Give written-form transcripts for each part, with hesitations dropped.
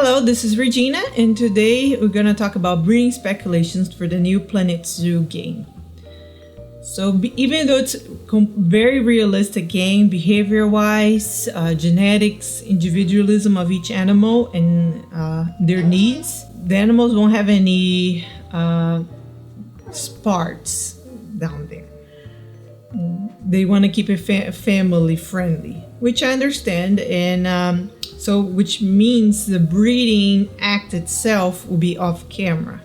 Hello, this is Regina, and today we're going to talk about breeding speculations for the new Planet Zoo game. So even though it's a very realistic game, behavior-wise, genetics, individualism of each animal and their needs, the animals won't have any sparks down there. They want to keep it family friendly, which I understand, and which means the breeding act itself will be off camera.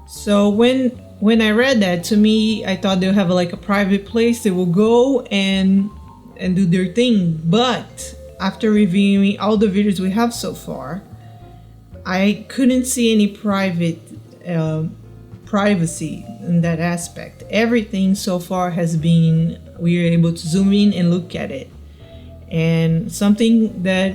So when I read that, to me, I thought they'll have a private place they will go and do their thing. But after reviewing all the videos we have so far, I couldn't see any privacy in that aspect. Everything so far has been, we are able to zoom in and look at it. And something that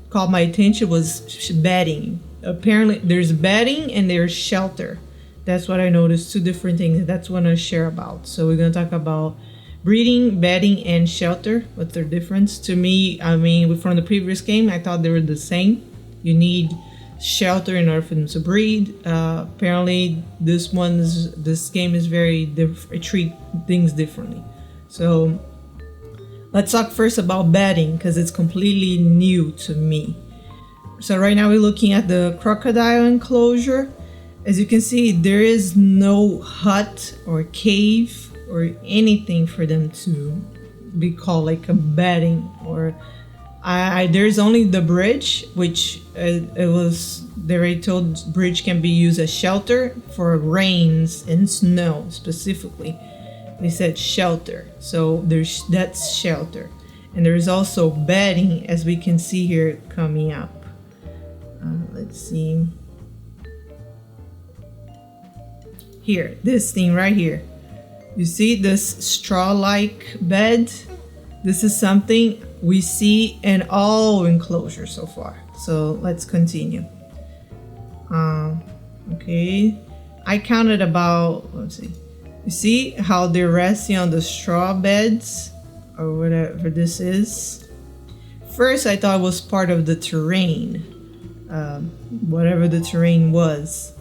caught my attention was bedding. Apparently there's bedding and there's shelter. That's what I noticed, two different things. That's what I share about. So we're going to talk about breeding, bedding, and shelter. What's their difference? To me, from the previous game, I thought they were the same. You need shelter in order for them to breed. Apparently this game is very different. It treats things differently. So let's talk first about bedding, because it's completely new to me. So right now we're looking at the crocodile enclosure. As you can see, there is no hut or cave or anything for them to be called a bedding. Or there's only the bridge, which they already told bridge can be used as shelter for rains and snow specifically. They said shelter, so that's shelter. And there's also bedding, as we can see here coming up. Let's see. Here, this thing right here. You see this straw-like bed? This is something we see in all enclosures so far. So let's continue. Okay, I counted about, let's see. You see how they're resting on the straw beds or whatever this is? First, I thought it was part of the terrain, whatever the terrain was.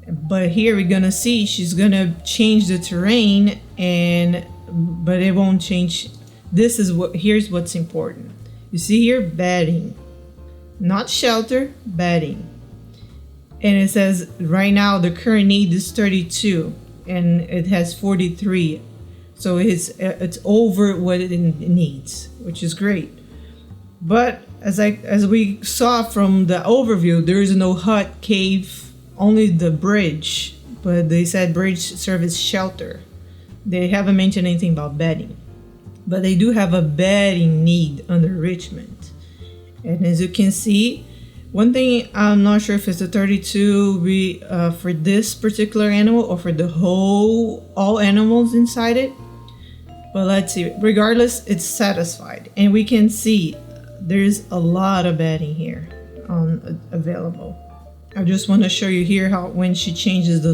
But here we're gonna see she's gonna change the terrain, but it won't change. Here's what's important. You see here, bedding, not shelter, bedding. And it says right now the current need is 32. And it has 43, so it's over what it needs, which is great. But as we saw from the overview, there is no hut, cave, only the bridge. But they said bridge service shelter. They haven't mentioned anything about bedding, but they do have a bedding need under enrichment. And as you can see, one thing, I'm not sure if it's the 32 for this particular animal or for all animals inside it. But let's see. Regardless, it's satisfied. And we can see there's a lot of bedding here available. I just want to show you here how when she changes the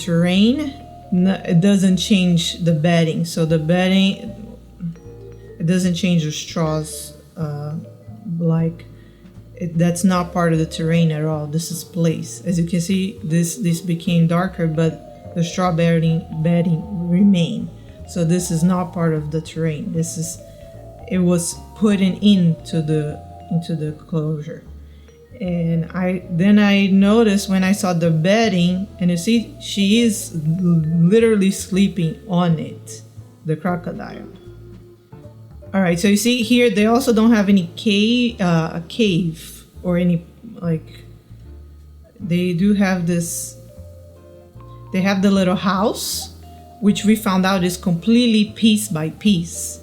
terrain, it doesn't change the bedding. So the bedding, it doesn't change the straws that's not part of the terrain at all. This is place. As you can see, this became darker, but the straw bedding remain. So this is not part of the terrain. It was put into the closure. And I noticed when I saw the bedding, and you see she is literally sleeping on it, the crocodile. All right, so you see here, they also don't have any cave or any, they do have this, they have the little house, which we found out is completely piece by piece,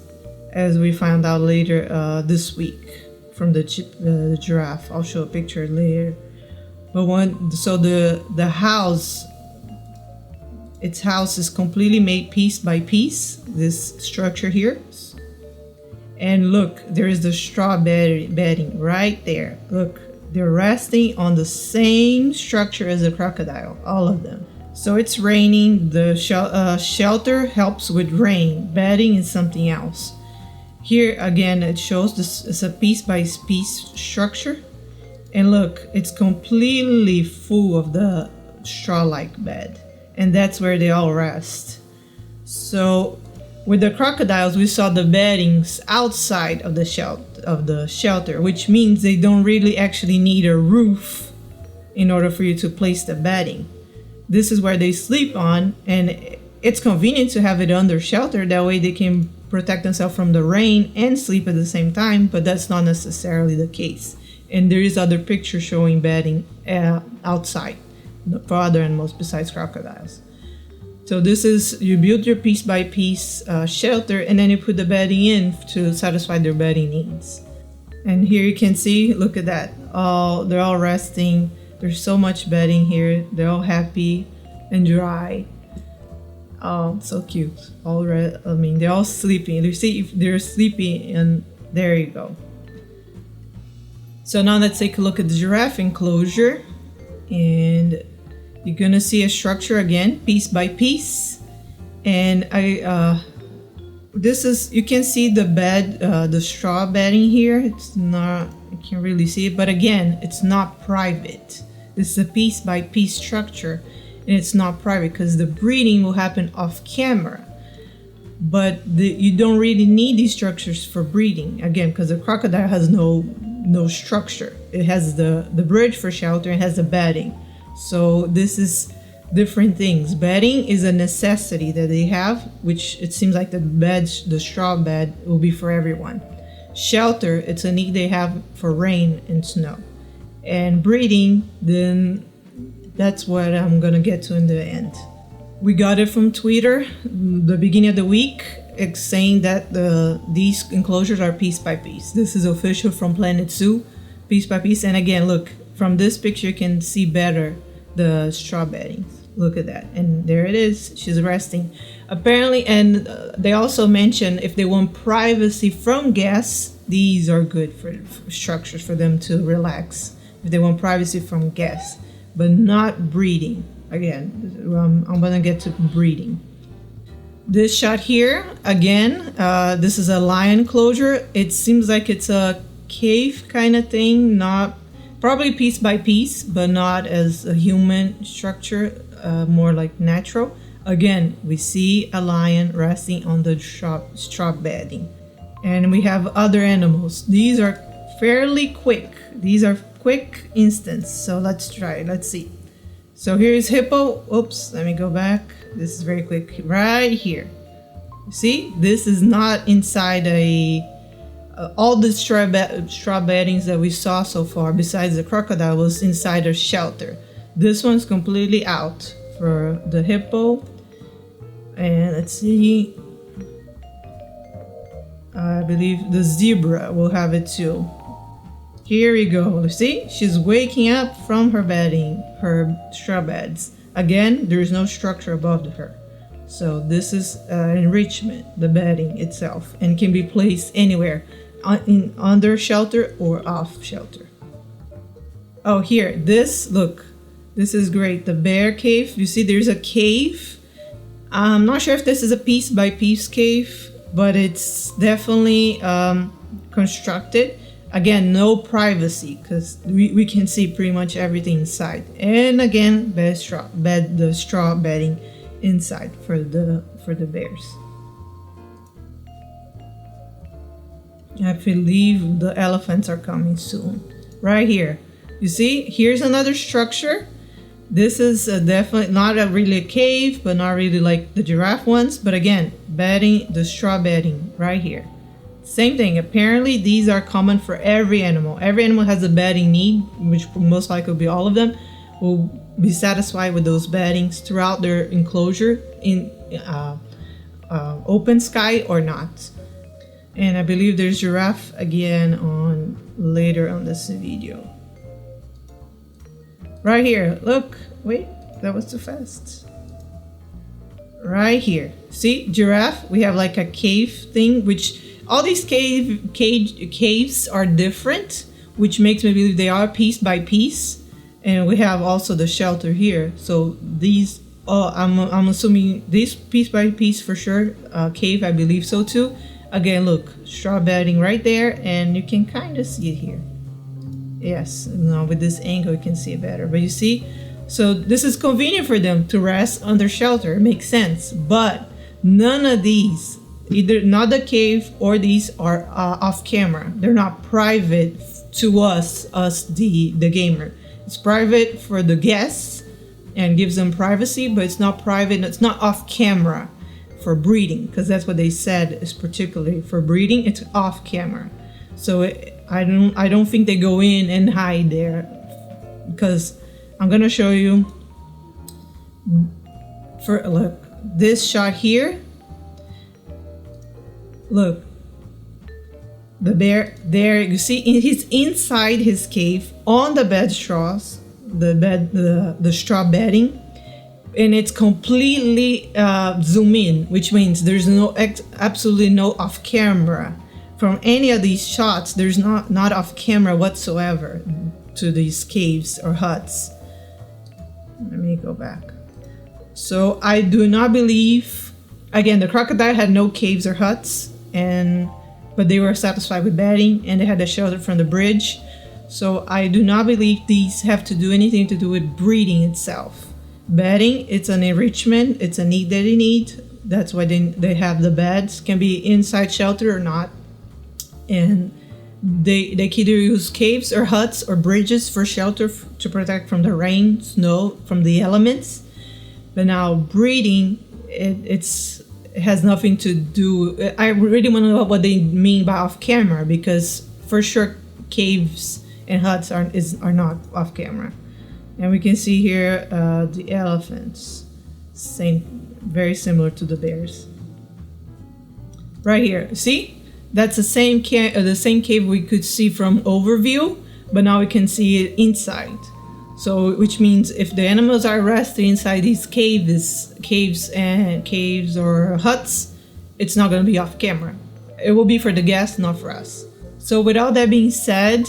as we found out later this week from the giraffe. I'll show a picture later. But the house, its house is completely made piece by piece, this structure here. And look, there is the straw bedding right there. Look, they're resting on the same structure as the crocodile, all of them. So it's raining. The shelter helps with rain. Bedding is something else. Here again, it shows this is a piece by piece structure. And look, it's completely full of the straw-like bed. And that's where they all rest. So with the crocodiles, we saw the beddings outside of the shelter, which means they don't really actually need a roof in order for you to place the bedding. This is where they sleep on, and it's convenient to have it under shelter. That way they can protect themselves from the rain and sleep at the same time, but that's not necessarily the case. And there is other pictures showing bedding outside for other animals besides crocodiles. So this is, you build your piece by piece shelter, and then you put the bedding in to satisfy their bedding needs. And here you can see, look at that. They're all resting. There's so much bedding here. They're all happy and dry. Oh, so cute. They're all sleeping. They're sleeping, and there you go. So now let's take a look at the giraffe enclosure. And you're gonna see a structure again, piece by piece. And you can see the bed, the straw bedding here. It's not, I can't really see it, but again, it's not private. This is a piece by piece structure, and it's not private because the breeding will happen off camera. But you don't really need these structures for breeding, again, because the crocodile has no structure. It has the bridge for shelter, it has the bedding. So this is different things. Bedding is a necessity that they have, which it seems like the straw bed will be for everyone. Shelter, it's a need they have for rain and snow. And breeding, then that's what I'm gonna get to in the end. We got it from Twitter, the beginning of the week. It's saying that these enclosures are piece by piece. This is official from Planet Zoo, piece by piece. And again, look, from this picture you can see better the straw bedding. Look at that, and there it is. She's resting. Apparently, and they also mentioned if they want privacy from guests, these are good for structures for them to relax. If they want privacy from guests, but not breeding. Again, I'm gonna get to breeding. This shot here, again, this is a lion enclosure. It seems like it's a cave kind of thing, not probably piece by piece, but not as a human structure, more like natural. Again, we see a lion resting on the straw bedding. And we have other animals. These are fairly quick. These are quick instance. So let's try, let's see. So here's hippo. Oops, let me go back. This is very quick, right here. See, this is not inside all the straw beddings that we saw so far, besides the crocodile, was inside a shelter. This one's completely out for the hippo. And let's see, I believe the zebra will have it too. Here we go. See, she's waking up from her bedding, her straw beds. Again, there is no structure above her. So this is enrichment, the bedding itself, and can be placed anywhere, under shelter or off shelter. Oh, here, look, this is great. The bear cave. You see, there's a cave. I'm not sure if this is a piece by piece cave, but it's definitely constructed. Again, no privacy because we can see pretty much everything inside. And again, the straw bedding inside for the bears. I believe the elephants are coming soon. Right here, you see, here's another structure. This is definitely not really a cave, but not really like the giraffe ones. But again, bedding, the straw bedding right here. Same thing. Apparently, these are common for every animal. Every animal has a bedding need, which most likely will be all of them, will be satisfied with those beddings throughout their enclosure in open sky or not. And I believe there's giraffe again later on this video. Right here, look, wait, that was too fast. Right here, see, giraffe, we have like a cave thing, which all these caves are different, which makes me believe they are piece by piece. And we have also the shelter here. So these, I'm assuming this piece by piece for sure, cave, I believe so too. Again, look, straw bedding right there, and you can kind of see it here. Yes, now with this angle you can see it better. But you see, so this is convenient for them to rest under shelter. It makes sense. But none of these, either not the cave or these, are off camera. They're not private to us the gamer. It's private for the guests and gives them privacy, but it's not private. It's not off camera for breeding, because that's what they said is particularly for breeding. It's off camera. So I don't think they go in and hide there, because I'm gonna show you. For look, this shot here. Look, the bear there. You see, he's inside his cave on the bed straws, the straw bedding, and it's completely zoom in, which means there's absolutely no off camera from any of these shots. There's not off camera whatsoever to these caves or huts. Let me go back. So I do not believe, again, the crocodile had no caves or huts, but they were satisfied with bedding, and they had a shelter from the bridge. So I do not believe these have to do anything to do with breeding itself. Bedding, it's an enrichment, it's a need that they need. That's why they have the beds. Can be inside shelter or not. And they can either use caves or huts or bridges for shelter to protect from the rain, snow, from the elements. But now breeding, it has nothing to do. I really want to know what they mean by off camera, because for sure caves and huts are not off camera. And we can see here the elephants, very similar to the bears. Right here, see? That's the same cave we could see from overview, but now we can see it inside. So, which means if the animals are resting inside these caves or huts, it's not going to be off camera. It will be for the guests, not for us. So, with all that being said,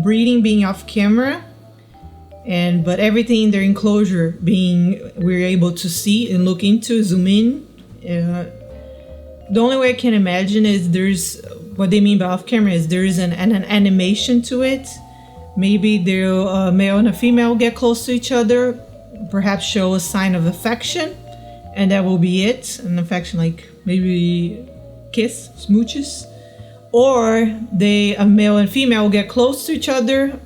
breeding being off camera, but everything in their enclosure we're able to see and look into, zoom in. The only way I can imagine is what they mean by off camera is there is an animation to it. Maybe a male and a female get close to each other, perhaps show a sign of affection, and that will be it. An affection like maybe kiss, smooches. Or a male and female get close to each other,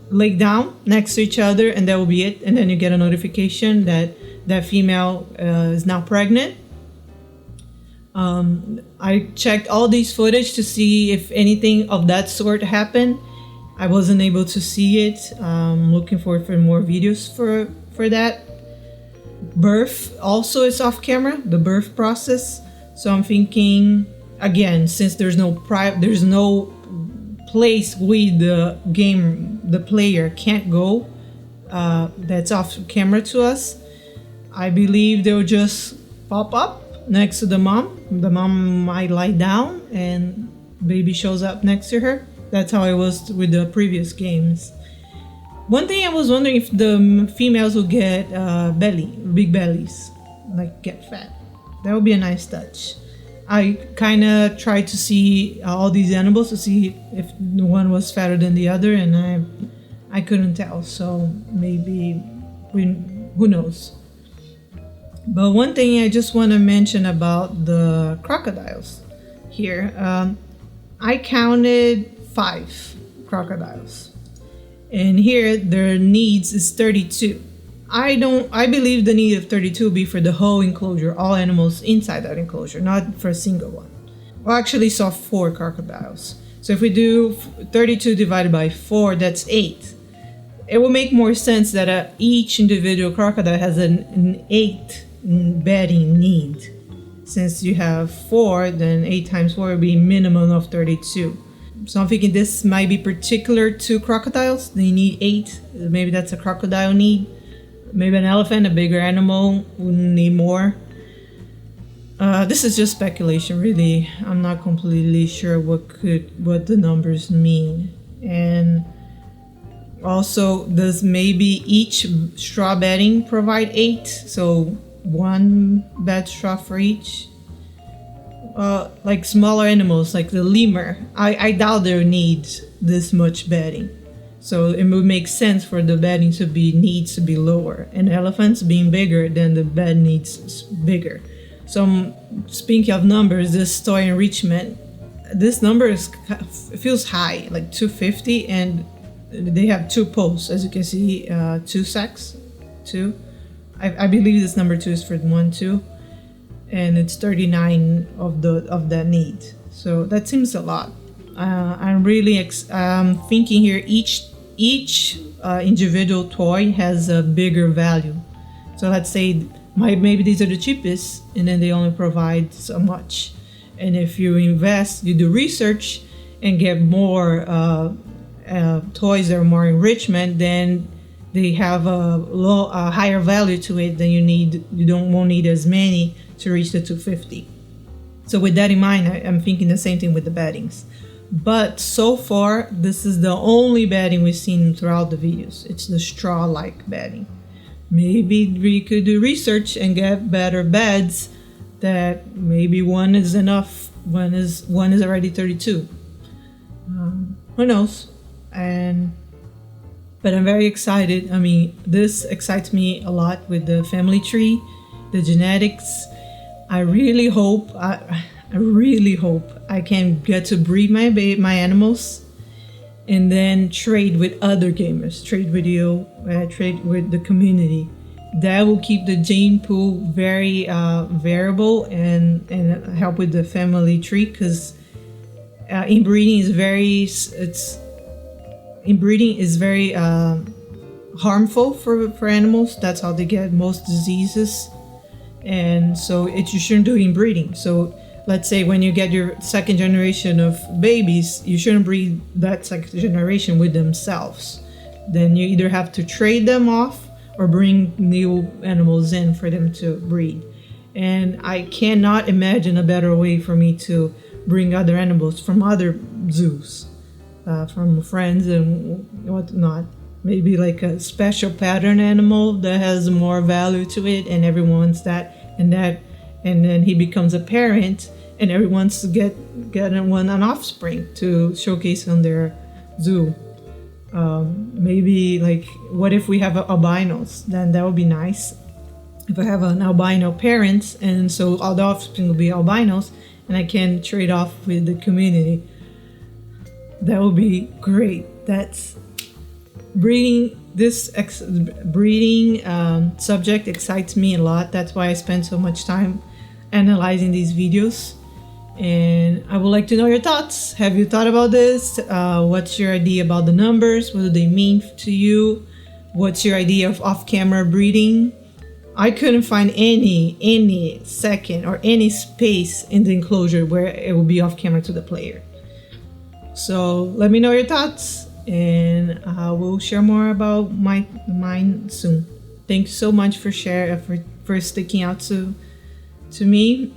lay down next to each other, and that will be it. And then you get a notification that female is now pregnant. I checked all these footage to see if anything of that sort happened. I wasn't able to see it. Looking for more videos for that. Birth also is off camera, the birth process. So I'm thinking, again, since there's no place with the player can't go, that's off camera to us. I believe they'll just pop up next to the mom. The mom might lie down and baby shows up next to her. That's how it was with the previous games. One thing I was wondering if the females will get big bellies, like get fat. That would be a nice touch. I kind of tried to see all these animals to see if one was fatter than the other, and I couldn't tell. So maybe who knows. But one thing I just want to mention about the crocodiles here. I counted 5 crocodiles, and here their needs is 32. I believe the need of 32 will be for the whole enclosure, all animals inside that enclosure, not for a single one. Well, I actually saw 4 crocodiles. So if we do 32 divided by 4, that's 8. It will make more sense that each individual crocodile has an 8 bedding need. Since you have 4, then 8 times 4 would be minimum of 32. So I'm thinking this might be particular to crocodiles. They need 8. Maybe that's a crocodile need. Maybe an elephant, a bigger animal, would need more. This is just speculation, really. I'm not completely sure what the numbers mean. And also, does maybe each straw bedding provide 8? So 1 bed straw for each? like smaller animals like the lemur, I doubt they need this much bedding. So it would make sense for the bedding needs to be lower, and elephants being bigger, then the bed needs bigger. So speaking of numbers, this toy enrichment, this number it feels high, like 250, and they have 2 posts, as you can see, 2 sacks, 2. I believe this number 2 is for 1, 2, and it's 39 of that need. So that seems a lot. I'm really thinking here each individual toy has a bigger value. So let's say maybe these are the cheapest, and then they only provide so much. And if you invest, you do research and get more toys that are more enrichment, then they have a higher value to it. Then won't need as many to reach the 250. So with that in mind, I'm thinking the same thing with the beddings. But so far, this is the only bedding we've seen throughout the videos. It's the straw-like bedding. Maybe we could do research and get better beds that maybe 1 is enough. One is already 32. Who knows? But I'm very excited. I mean, this excites me a lot with the family tree, the genetics. I really hope I can get to breed my animals, and then trade with other gamers, trade with you, trade with the community. That will keep the gene pool very variable and help with the family tree, because inbreeding is very harmful for animals. That's how they get most diseases, and so you shouldn't do inbreeding. So let's say when you get your second generation of babies, you shouldn't breed that second generation with themselves. Then you either have to trade them off or bring new animals in for them to breed. And I cannot imagine a better way for me to bring other animals from other zoos, from friends and whatnot. Maybe like a special pattern animal that has more value to it, and everyone wants that, and then he becomes a parent, and everyone wants to get an offspring to showcase on their zoo. Maybe like, what if we have albinos? Then that would be nice. If I have an albino parent, and so all the offspring will be albinos, and I can trade off with the community. That would be great. That's breeding. This breeding subject excites me a lot. That's why I spend so much time analyzing these videos. And I would like to know your thoughts. Have you thought about this? What's your idea about the numbers? What do they mean to you? What's your idea of off-camera breeding? I couldn't find any second or any space in the enclosure where it will be off-camera to the player. So let me know your thoughts, and I will share more about mine soon. Thanks so much for for sticking out to me.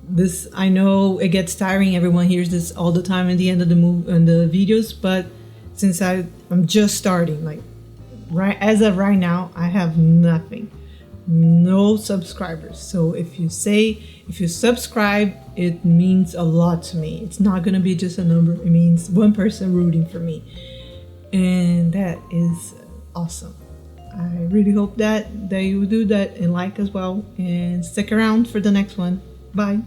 This, I know it gets tiring. Everyone hears this all the time at the end of the videos, but since I'm just starting, like as of right now, I have nothing, no subscribers. So if you subscribe, it means a lot to me. It's not gonna be just a number. It means one person rooting for me, and that is awesome. I really hope that you will do that and like as well, and stick around for the next one. Bye.